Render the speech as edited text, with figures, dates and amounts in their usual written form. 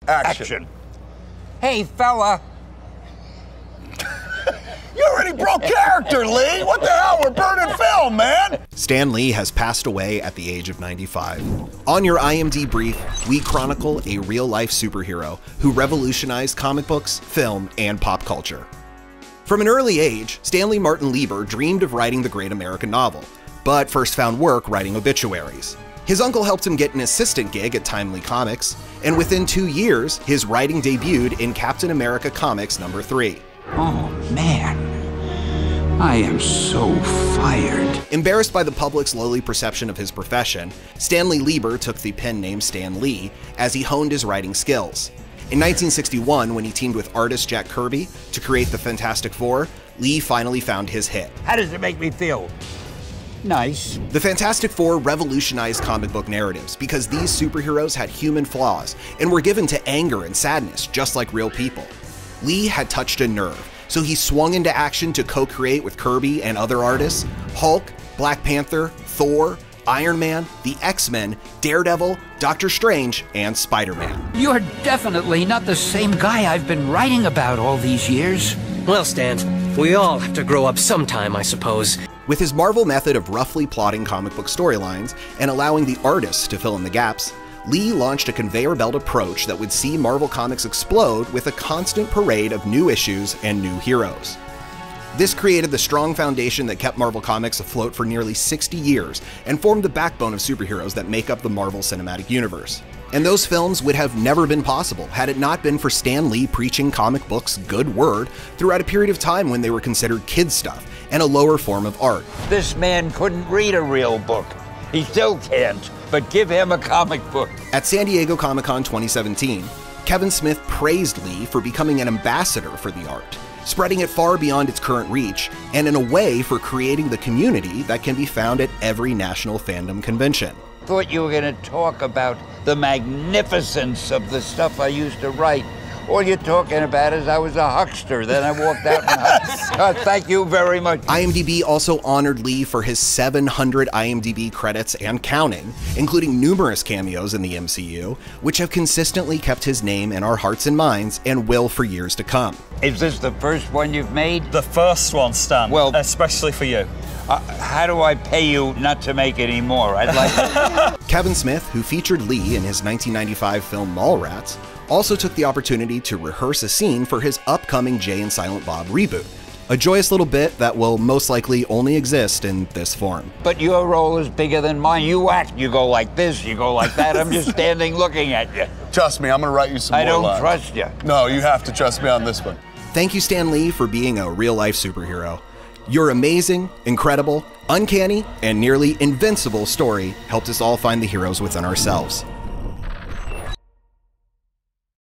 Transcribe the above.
Action. Hey, fella. You already broke character, Lee! What the hell? We're burning film, man! Stan Lee has passed away at the age of 95. On your IMDbrief, we chronicle a real-life superhero who revolutionized comic books, film, and pop culture. From an early age, Stanley Martin Lieber dreamed of writing the great American novel, but first found work writing obituaries. His uncle helped him get an assistant gig at Timely Comics, and within 2 years, his writing debuted in Captain America Comics #3. Oh, man. I am so fired. Embarrassed by the public's lowly perception of his profession, Stanley Lieber took the pen name Stan Lee as he honed his writing skills. In 1961, when he teamed with artist Jack Kirby to create the Fantastic Four, Lee finally found his hit. How does it make me feel? Nice. The Fantastic Four revolutionized comic book narratives because these superheroes had human flaws and were given to anger and sadness just like real people. Lee had touched a nerve, so he swung into action to co-create with Kirby and other artists Hulk, Black Panther, Thor, Iron Man, the X-Men, Daredevil, Doctor Strange, and Spider-Man. You're definitely not the same guy I've been writing about all these years. Well, Stan, we all have to grow up sometime, I suppose. With his Marvel method of roughly plotting comic book storylines and allowing the artists to fill in the gaps, Lee launched a conveyor belt approach that would see Marvel Comics explode with a constant parade of new issues and new heroes. This created the strong foundation that kept Marvel Comics afloat for nearly 60 years and formed the backbone of superheroes that make up the Marvel Cinematic Universe. And those films would have never been possible had it not been for Stan Lee preaching comic books' good word throughout a period of time when they were considered kid stuff and a lower form of art. This man couldn't read a real book. He still can't, but give him a comic book. At San Diego Comic-Con 2017, Kevin Smith praised Lee for becoming an ambassador for the art, spreading it far beyond its current reach, and in a way for creating the community that can be found at every national fandom convention. Thought you were going to talk about the magnificence of the stuff I used to write. All you're talking about is I was a huckster, then I walked out and thank you very much. IMDb also honored Lee for his 700 IMDb credits and counting, including numerous cameos in the MCU, which have consistently kept his name in our hearts and minds and will for years to come. Is this the first one you've made? The first one, Stan, well, especially for you. How do I pay you not to make any more? I'd like to. Kevin Smith, who featured Lee in his 1995 film Mallrats, also took the opportunity to rehearse a scene for his upcoming Jay and Silent Bob reboot, a joyous little bit that will most likely only exist in this form. But your role is bigger than mine. You act, you go like this, you go like that. I'm just standing looking at you. Trust me, I'm gonna write you some more I don't lines. trust you. No, you have to trust me on this one. Thank you, Stan Lee, for being a real-life superhero. Your amazing, incredible, uncanny, and nearly invincible story helped us all find the heroes within ourselves.